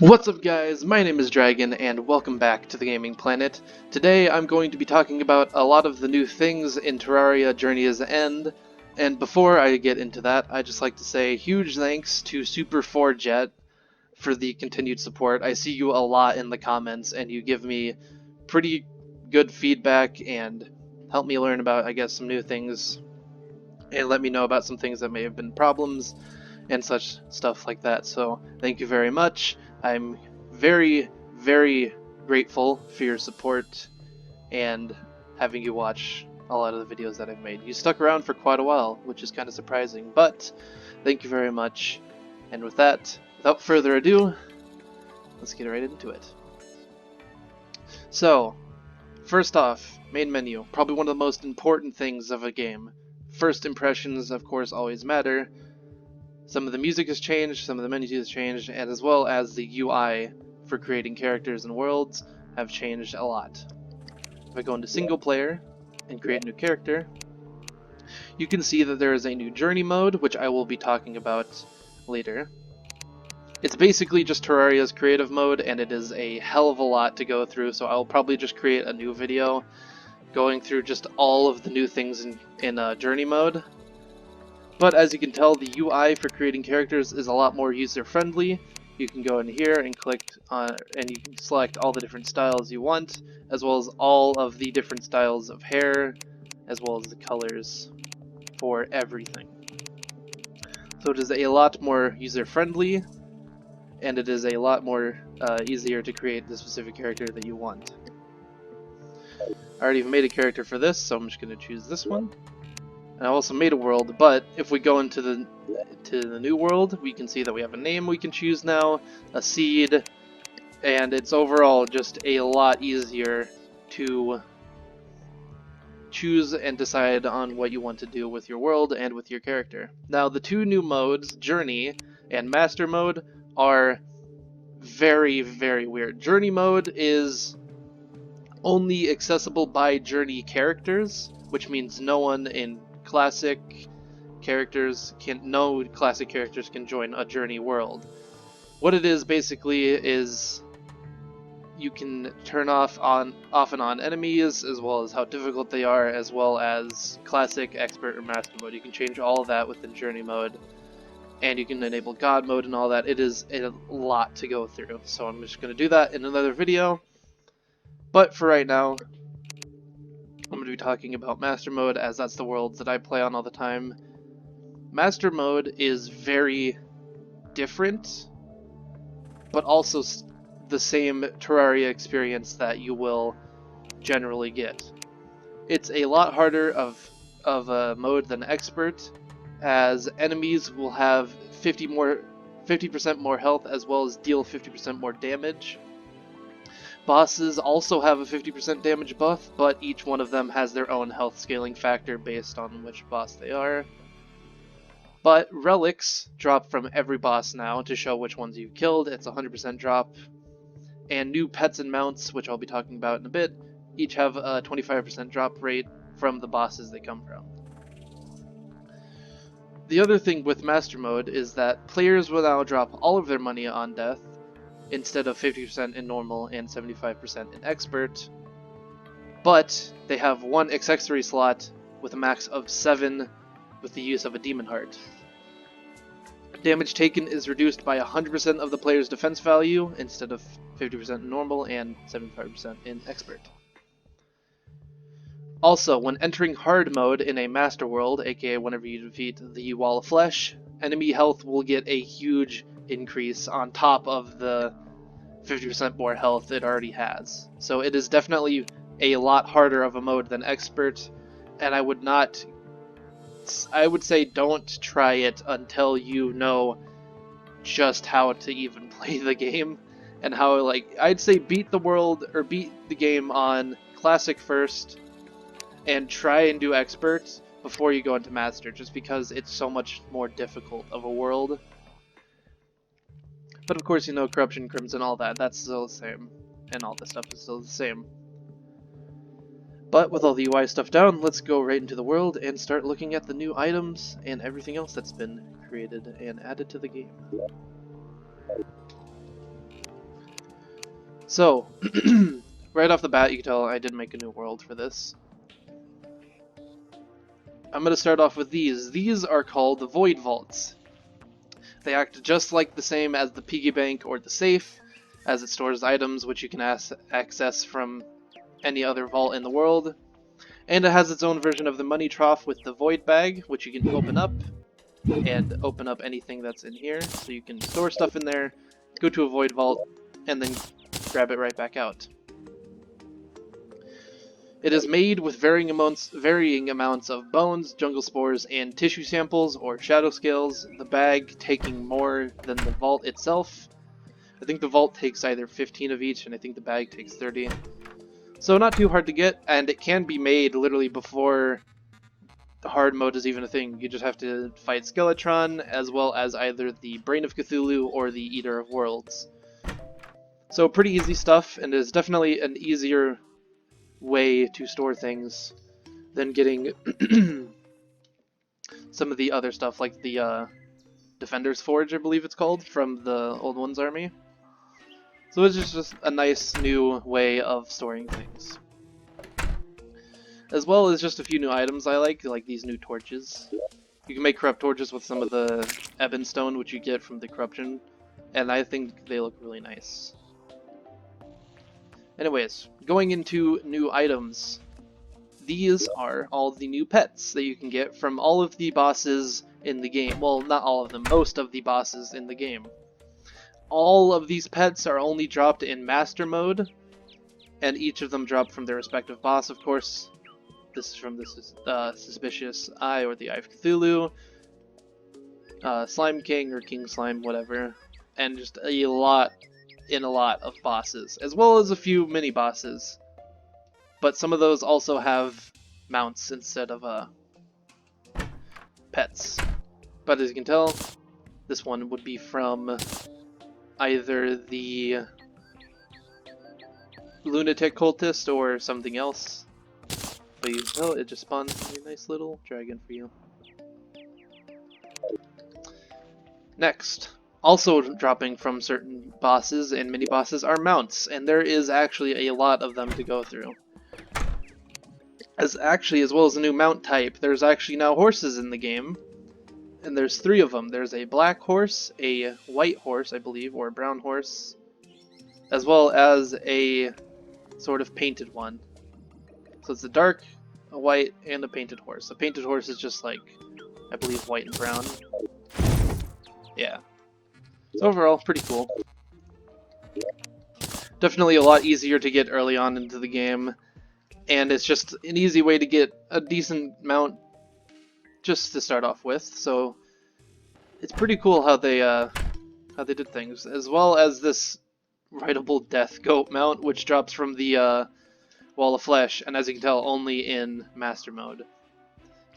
What's up guys, my name is Dragon and welcome back to the Gaming Planet. Today I'm going to be talking about a lot of the new things in Terraria Journey's End, and before I get into that, I'd just like to say huge thanks to Super4Jet for the continued support. I see you a lot in the comments and you give me pretty good feedback and help me learn about, I guess, some new things and let me know about some things that may have been problems and such stuff like that. So thank you very much. I'm very, very grateful for your support and having you watch a lot of the videos that I've made. You stuck around for quite a while, which is kind of surprising, but thank you very much. And with that, without further ado, let's get right into it. So, first off, main menu, probably one of the most important things of a game. First impressions, of course, always matter. Some of the music has changed, some of the menus has changed, and as well as the UI for creating characters and worlds have changed a lot. If I go into single player and create a new character, you can see that there is a new journey mode, which I will be talking about later. It's basically just Terraria's creative mode, and it is a hell of a lot to go through, so I'll probably just create a new video going through just all of the new things in journey mode. But as you can tell, the UI for creating characters is a lot more user-friendly. You can go in here and click on, and you can select all the different styles you want, as well as all of the different styles of hair, as well as the colors for everything. So it is a lot more user-friendly, and it is a lot more easier to create the specific character that you want. I already made a character for this, so I'm just going to choose this one. And I also made a world, but if we go into the new world, we can see that we have a name we can choose now, a seed, and it's overall just a lot easier to choose and decide on what you want to do with your world and with your character. Now, the two new modes, Journey and Master Mode, are very, very weird. Journey Mode is only accessible by Journey characters, which means no one in classic characters no classic characters can join a Journey world. What it is basically is you can turn off and on enemies, as well as how difficult they are, as well as classic, expert, or master mode. You can change all of that within Journey mode, and you can enable God mode and all that. It is a lot to go through, so I'm just going to do that in another video. But for right now, I'm going to be talking about Master Mode, as that's the world that I play on all the time. Master Mode is very different, but also the same Terraria experience that you will generally get. It's a lot harder of a mode than Expert, as enemies will have 50% more health, as well as deal 50% more damage. Bosses also have a 50% damage buff, but each one of them has their own health scaling factor based on which boss they are. But relics drop from every boss now to show which ones you've killed. It's a 100% drop. And new pets and mounts, which I'll be talking about in a bit, each have a 25% drop rate from the bosses they come from. The other thing with Master Mode is that players will now drop all of their money on death, instead of 50% in normal and 75% in expert, but they have one accessory slot with a max of 7 with the use of a demon heart. Damage taken is reduced by 100% of the player's defense value instead of 50% in normal and 75% in expert. Also, when entering hard mode in a master world, aka whenever you defeat the Wall of Flesh, enemy health will get a huge increase on top of the 50% more health it already has. So it is definitely a lot harder of a mode than Expert, and I would say don't try it until you know just how to even play the game, and how, I'd say beat the world, or beat the game on Classic first, and try and do Expert before you go into Master, just because it's so much more difficult of a world. But of course, you know, Corruption, Crimson, all that, that's still the same. And all this stuff is still the same. But with all the UI stuff down, let's go right into the world and start looking at the new items and everything else that's been created and added to the game. So, right off the bat, you can tell I did make a new world for this. I'm going to start off with these. These are called the Void Vaults. They act just like the same as the piggy bank or the safe, as it stores items which you can access from any other vault in the world. And it has its own version of the money trough with the void bag, which you can open up and open up anything that's in here. So you can store stuff in there, go to a void vault, and then grab it right back out. It is made with varying amounts of bones, jungle spores, and tissue samples or shadow scales, the bag taking more than the vault itself. I think the vault takes either 15 of each, and I think the bag takes 30. So not too hard to get, and it can be made literally before the hard mode is even a thing. You just have to fight Skeletron, as well as either the Brain of Cthulhu or the Eater of Worlds. So pretty easy stuff, and is definitely an easier way to store things than getting some of the other stuff, like the Defender's Forge, I believe it's called, from the Old One's army. So it's just a nice new way of storing things. As well as just a few new items I like these new torches. You can make corrupt torches with some of the Ebon Stone, which you get from the corruption, and I think they look really nice. Anyways, going into new items. These are all the new pets that you can get from all of the bosses in the game. Well, not all of them, most of the bosses in the game. All of these pets are only dropped in Master Mode, and each of them drop from their respective boss, of course. This is from the Suspicious Eye or the Eye of Cthulhu, Slime King or King Slime, whatever, and just a lot of bosses, as well as a few mini bosses. But some of those also have mounts instead of pets. But as you can tell, this one would be from either the Lunatic Cultist or something else. But you can tell it just spawned a nice little dragon for you. Next, also dropping from certain bosses and mini bosses are mounts, and there is actually a lot of them to go through. As well as a new mount type, there's actually now horses in the game, and there's 3 of them. There's a black horse, a white horse, I believe, or a brown horse, as well as a sort of painted one. So it's a dark, a white, and a painted horse. The painted horse is just like, I believe, white and brown. Yeah. So overall, pretty cool. Definitely a lot easier to get early on into the game, and it's just an easy way to get a decent mount just to start off with. So it's pretty cool how they did things, as well as this rideable death goat mount, which drops from the Wall of Flesh, and as you can tell, only in Master Mode.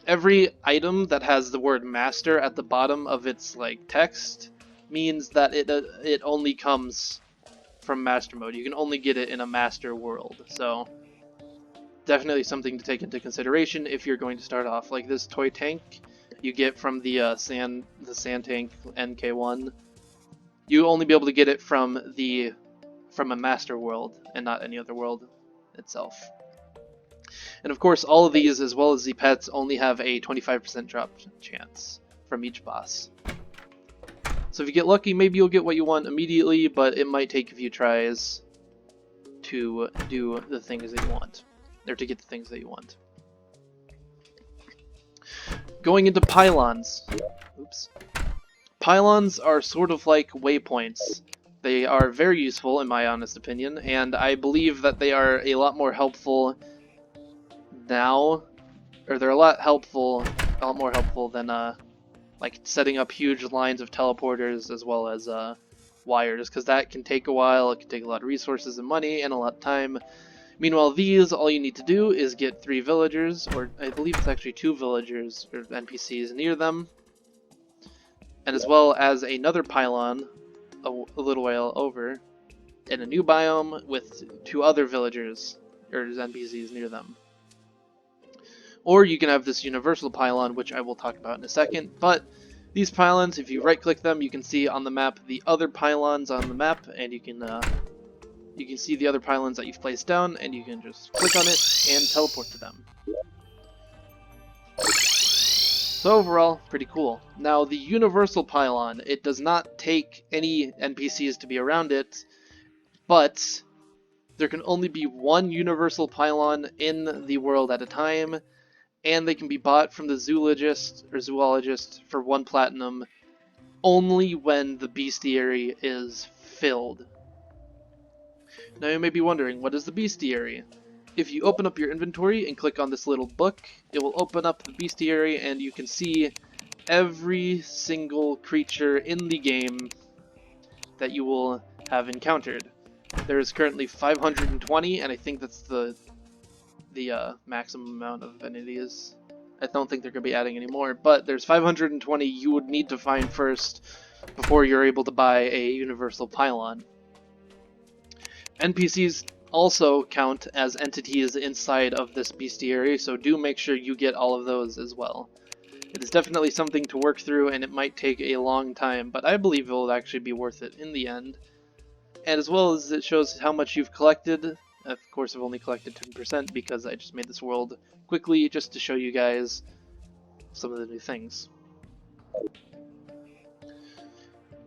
Every item that has the word Master at the bottom of its text means that it only comes from Master Mode. You can only get it in a Master world, so definitely something to take into consideration if you're going to start off. Like this toy tank you get from the sand tank NK1. You only be able to get it from a Master world and not any other world itself. And of course, all of these, as well as the pets, only have a 25% drop chance from each boss. So if you get lucky, maybe you'll get what you want immediately, but it might take a few tries to do the things that you want, or to get the things that you want. Going into pylons. Oops. Pylons are sort of like waypoints. They are very useful in my honest opinion, and I believe that they are a lot more helpful now, or they're a lot more helpful than like setting up huge lines of teleporters as well as wires, because that can take a while. It can take a lot of resources and money and a lot of time. Meanwhile, these, all you need to do is get 3 villagers, or I believe it's actually 2 villagers or NPCs near them, and as well as another pylon a little while over in a new biome with 2 other villagers or NPCs near them. Or you can have this universal pylon, which I will talk about in a second, but these pylons, if you right click them, you can see on the map the other pylons on the map, and you can you can see the other pylons that you've placed down, and you can just click on it and teleport to them. So overall, pretty cool. Now the universal pylon, it does not take any NPCs to be around it, but there can only be one universal pylon in the world at a time, and they can be bought from the zoologist for 1 platinum only when the bestiary is filled. Now you may be wondering, what is the bestiary? If you open up your inventory and click on this little book, it will open up the bestiary and you can see every single creature in the game that you will have encountered. There is currently 520, and I think that's the maximum amount of any of these. I don't think they're going to be adding any more, but there's 520 you would need to find first before you're able to buy a universal pylon. NPCs also count as entities inside of this bestiary, so do make sure you get all of those as well. It is definitely something to work through, and it might take a long time, but I believe it will actually be worth it in the end. And as well as it shows how much you've collected. Of course, I've only collected 10% because I just made this world quickly just to show you guys some of the new things.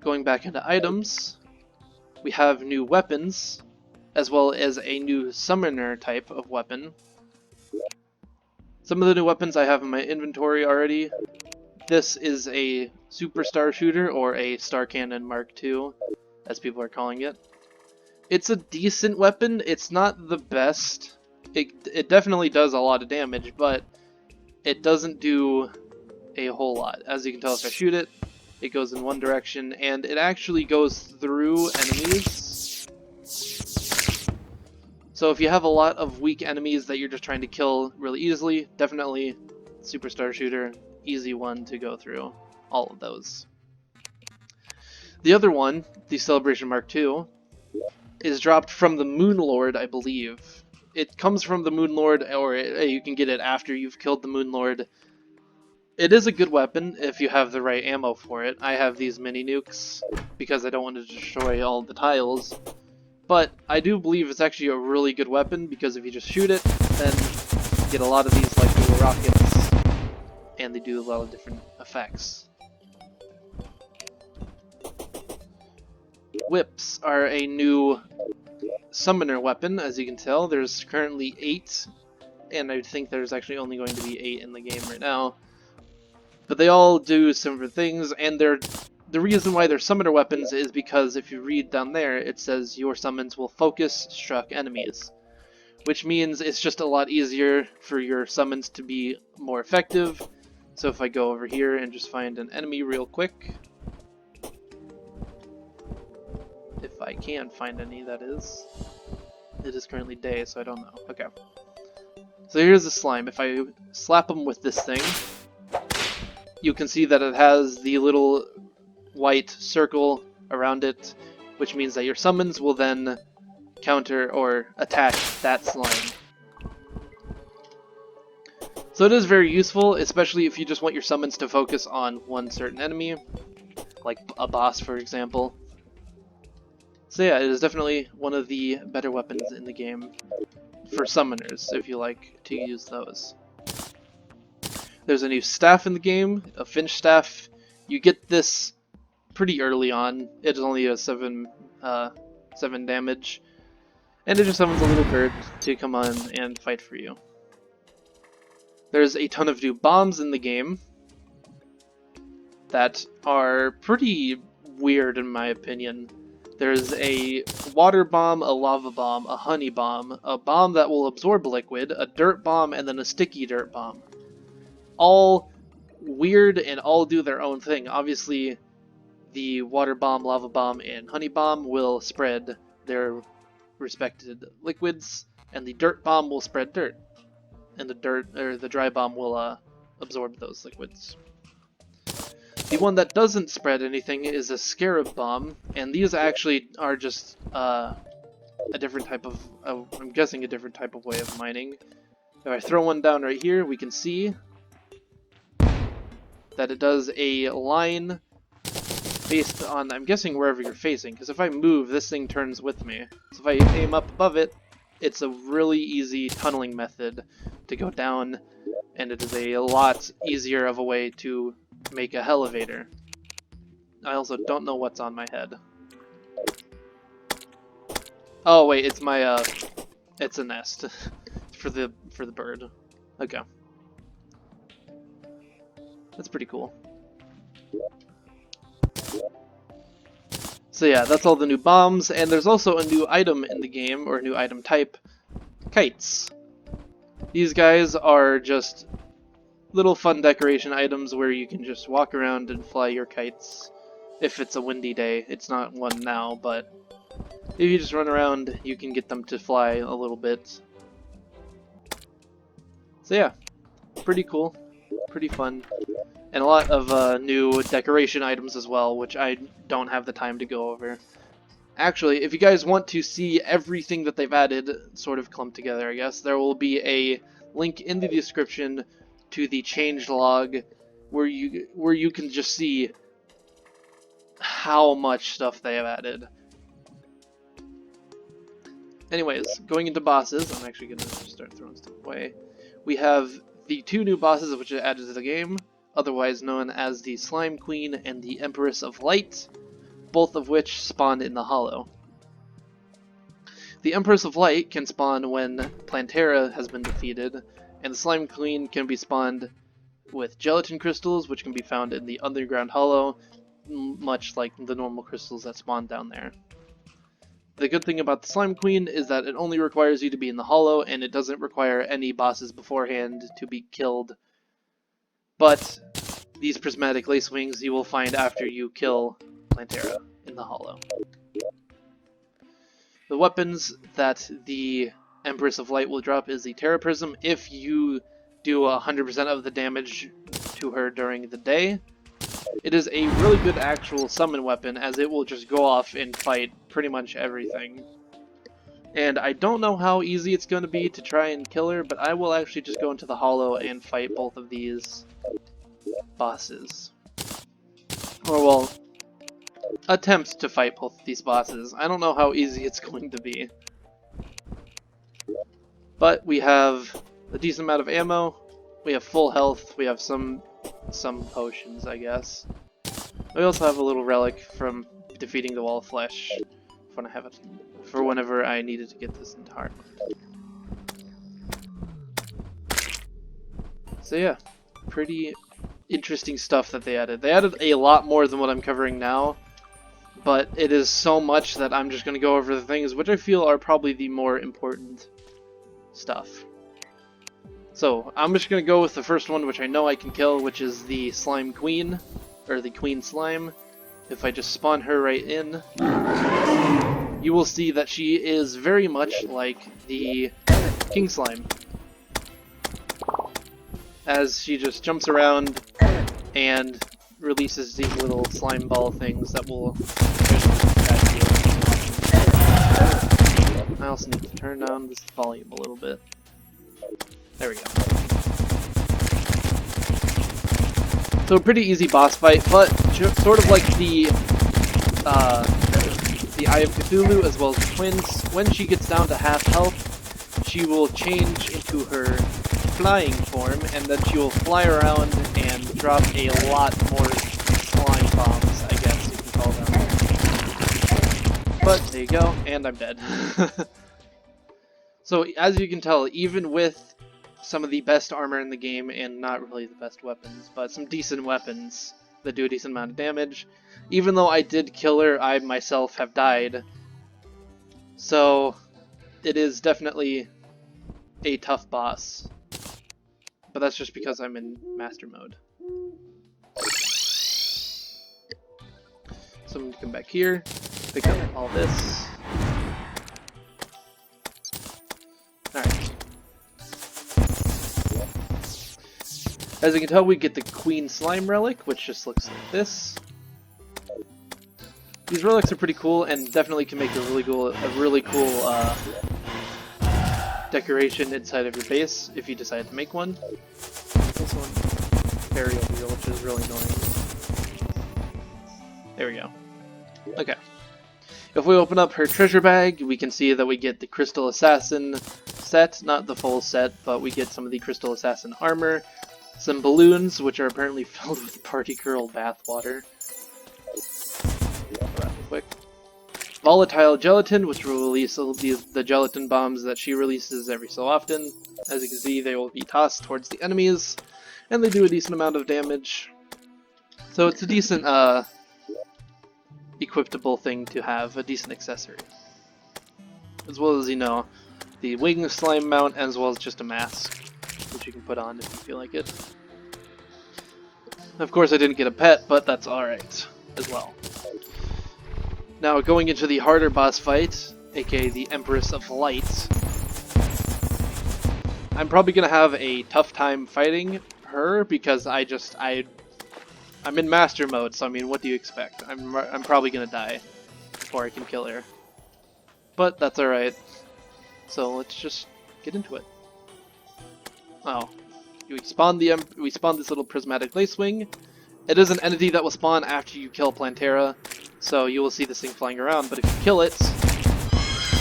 Going back into items, we have new weapons, as well as a new summoner type of weapon. Some of the new weapons I have in my inventory already. This is a superstar shooter, or a star cannon Mark II, as people are calling it. It's a decent weapon. It's not the best. It definitely does a lot of damage, but it doesn't do a whole lot. As you can tell, if I shoot it, it goes in one direction, and it actually goes through enemies. So if you have a lot of weak enemies that you're just trying to kill really easily, definitely superstar shooter, easy one to go through all of those. The other one, the Celebration Mark II, is dropped from the Moon Lord, I believe. It comes from the Moon Lord, or you can get it after you've killed the Moon Lord. It is a good weapon if you have the right ammo for it. I have these mini nukes because I don't want to destroy all the tiles. But I do believe it's actually a really good weapon because if you just shoot it, then you get a lot of these like little rockets, and they do a lot of different effects. Whips are a new summoner weapon, as you can tell. There's currently 8, and I think there's actually only going to be 8 in the game right now. But they all do similar things, and the reason why they're summoner weapons is because if you read down there, it says your summons will focus struck enemies, which means it's just a lot easier for your summons to be more effective. So if I go over here and just find an enemy real quick, if I can find any, that is. It is currently day, so I don't know. Okay. So here's the slime. If I slap them with this thing, you can see that it has the little white circle around it, which means that your summons will then counter or attack that slime. So it is very useful, especially if you just want your summons to focus on one certain enemy, like a boss, for example. So yeah, it is definitely one of the better weapons in the game for summoners, if you like to use those. There's a new staff in the game, a Finch staff. You get this pretty early on. It is only a 7 damage, and it just summons a little bird to come on and fight for you. There's a ton of new bombs in the game that are pretty weird in my opinion. There's a water bomb, a lava bomb, a honey bomb, a bomb that will absorb liquid, a dirt bomb, and then a sticky dirt bomb. All weird and all do their own thing. Obviously, the water bomb, lava bomb, and honey bomb will spread their respected liquids, and the dirt bomb will spread dirt, and the dry bomb will absorb those liquids. The one that doesn't spread anything is a scarab bomb, and these actually are just a different type of, I'm guessing a different type of way of mining. If I throw one down right here, we can see that it does a line based on, I'm guessing, wherever you're facing, because if I move, this thing turns with me. So if I aim up above it, it's a really easy tunneling method to go down, and it is a lot easier of a way to make a elevator. I also don't know what's on my head. Oh wait, it's my it's a nest for the bird. Okay. That's pretty cool. So yeah, that's all the new bombs, and there's also a new item in the game, or a new item type, kites. These guys are just little fun decoration items where you can just walk around and fly your kites. If it's a windy day, it's not one now, but if you just run around, you can get them to fly a little bit. So yeah, pretty cool, pretty fun, and a lot of new decoration items as well, which I don't have the time to go over. Actually, if you guys want to see everything that they've added sort of clumped together, I guess, there will be a link in the description to the changelog where you can just see how much stuff they have added. Anyways, going into bosses, I'm actually going to start throwing stuff away. We have the two new bosses which are added to the game, otherwise known as the Slime Queen and the Empress of Light, both of which spawn in the Hollow. The Empress of Light can spawn when Plantera has been defeated, and the Slime Queen can be spawned with gelatin crystals, which can be found in the underground Hollow, much like the normal crystals that spawn down there. The good thing about the Slime Queen is that it only requires you to be in the Hollow, and it doesn't require any bosses beforehand to be killed. But these prismatic lace wings you will find after you kill Plantera in the Hollow. The weapons that the Empress of Light will drop is the Terra Prism if you do 100% of the damage to her during the day. It is a really good actual summon weapon, as it will just go off and fight pretty much everything. And I don't know how easy it's going to be to try and kill her, but I will actually just go into the Hollow and fight both of these bosses. Or, well, attempt to fight both of these bosses. I don't know how easy it's going to be. But we have a decent amount of ammo, we have full health, we have some potions, I guess. We also have a little relic from defeating the Wall of Flesh when I have it, for whenever I needed to get this entire one. So yeah, pretty interesting stuff that they added. They added a lot more than what I'm covering now, but it is so much that I'm just going to go over the things which I feel are probably the more important stuff. So, I'm just going to go with the first one, which I know I can kill, which is the Slime Queen, or the Queen Slime. If I just spawn her right in, you will see that she is very much like the King Slime, as she just jumps around and releases these little slime ball things that will I also need to turn down this volume a little bit. There we go. So a pretty easy boss fight, but sort of like the Eye of Cthulhu as well as the twins, when she gets down to half health, she will change into her flying form, and then she will fly around and drop a lot more slime bombs, I guess you can call them. But there you go, and I'm dead. So as you can tell, even with some of the best armor in the game, and not really the best weapons, but some decent weapons that do a decent amount of damage, even though I did kill her, I myself have died. So it is definitely a tough boss. But that's just because I'm in master mode. So I'm going to come back here, pick up all this. Alright. As you can tell, we get the Queen Slime Relic, which just looks like this. These relics are pretty cool, and definitely can make a really cool decoration inside of your base if you decide to make one. This one, Terraria wheel, which is really annoying. There we go. Okay. If we open up her treasure bag, we can see that we get the Crystal Assassin set, not the full set, but we get some of the Crystal Assassin armor, some balloons, which are apparently filled with party girl bathwater. Real quick. Volatile gelatin, which will release the gelatin bombs that she releases every so often. As you can see, they will be tossed towards the enemies, and they do a decent amount of damage. So it's a decent, equipable thing to have, a decent accessory. As well as, you know, the wing slime mount, as well as just a mask, which you can put on if you feel like it. Of course I didn't get a pet, but that's alright as well. Now going into the harder boss fight, aka the Empress of Light, I'm probably gonna have a tough time fighting her because I'm in master mode, so I mean, what do you expect? I'm probably gonna die before I can kill her. But that's alright. So let's just get into it. Oh. We spawn this little prismatic lacewing. It is an entity that will spawn after you kill Plantera, so you will see this thing flying around, but if you kill it,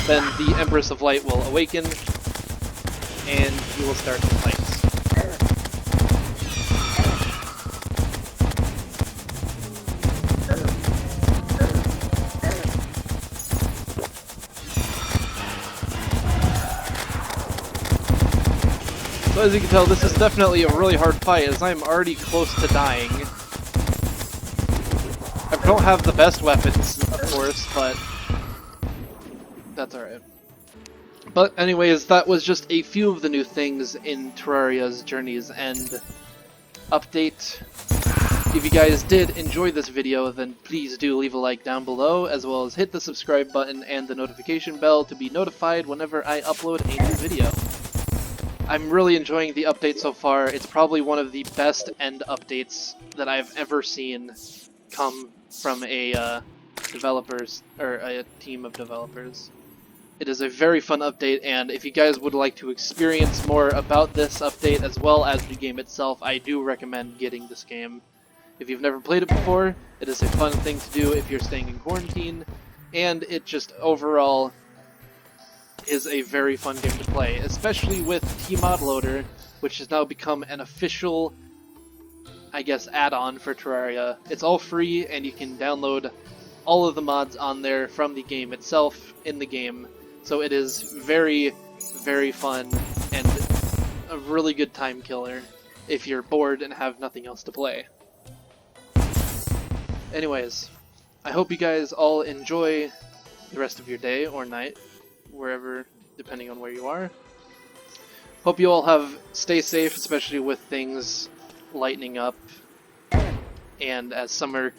then the Empress of Light will awaken, and you will start the fight. So as you can tell, this is definitely a really hard fight, as I'm already close to dying. I don't have the best weapons, of course, but that's alright. But anyways, that was just a few of the new things in Terraria's Journey's End update. If you guys did enjoy this video, then please do leave a like down below, as well as hit the subscribe button and the notification bell to be notified whenever I upload a new video. I'm really enjoying the update so far. It's probably one of the best end updates that I've ever seen come from a a team of developers. It is a very fun update, and if you guys would like to experience more about this update as well as the game itself, I do recommend getting this game. If you've never played it before, it is a fun thing to do if you're staying in quarantine, and it just overall is a very fun game to play, especially with Tmod Loader, which has now become an official, I guess, add-on for Terraria. It's all free, and you can download all of the mods on there from the game itself in the game, so it is very, very fun and a really good time killer if you're bored and have nothing else to play. Anyways, I hope you guys all enjoy the rest of your day or night, wherever, depending on where you are. Hope you all stay safe, especially with things lightening up, and as summer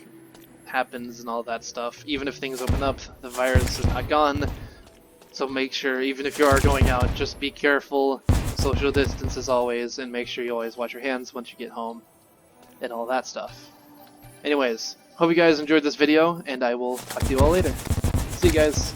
happens and all that stuff. Even if things open up, the virus is not gone, so make sure, even if you are going out, just be careful, social distance as always, and make sure you always wash your hands once you get home, and all that stuff. Anyways, hope you guys enjoyed this video, and I will talk to you all later. See you guys!